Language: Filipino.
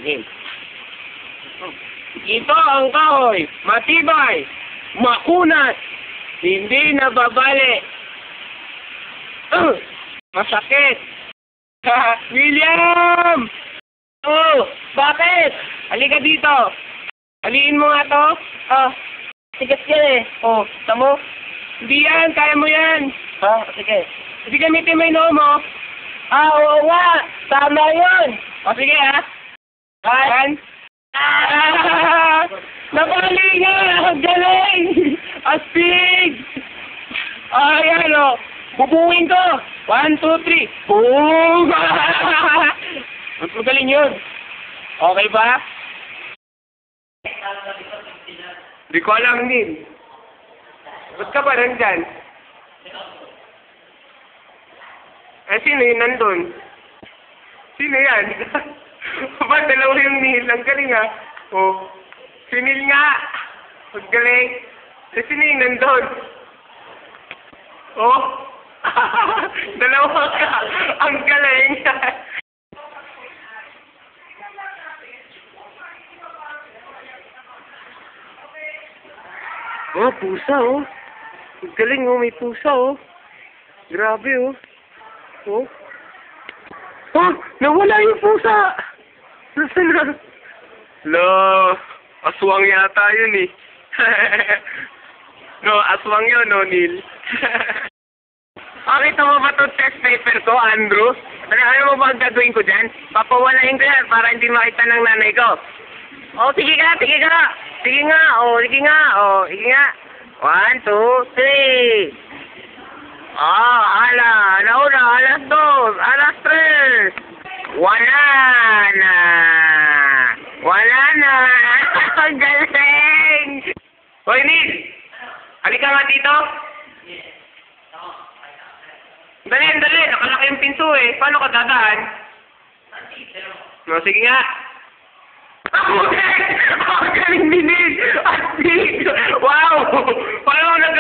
Game. Ito ang kahoy. Matibay. Makunat. Hindi nababali. Masakit. William! Oh, bakit? Halika dito. Haliin mo nga to. Tigas yan eh. Oh, tamo? Hindi yan, kaya mo yan. Sige. Hindi gamitin mo yung noo mo. Oo nga. Tama yun. O sige Yan. Napali nga! Ang galing! Astig! Ayan o. Bubuhin ko. 1, 2, 3. Boom! Mas magaling yun. Okay ba? Di ko alam din. Ba't ka ba nandyan? Sino yun nandun? Sino yan? Ba't dalawa yung Neil? Ang galing ha? Oh. Si Neil nga. Ang galing. Sino yung nandun? Oh. Dalawa ka. Ang galing. Oh, pusa oh. Ang galing oh, may pusa oh. Grabe oh. Oh. Oh, nawala yung pusa. Nasaan na? Lo, aswang yata yun eh. No, aswang yun, no, Neil. Pakita mo ba itong test paper ko, Andrew? Ano mo ba ang gagawin ko dyan? Papawalain ko yan para hindi makita ng nanay ko. Oh, sige ka, sige ka. Sige nga, sige nga, sige nga. 1, 2, 3. Nauna, alas 2, alas 3. Wala na. Ang galing. Hoy, Neil. Halika nga dito. Dali. Nakalaki yung pinto eh. Paano ka dadaan? No, sige nga. Ang galing ni Neil. Wow! Paano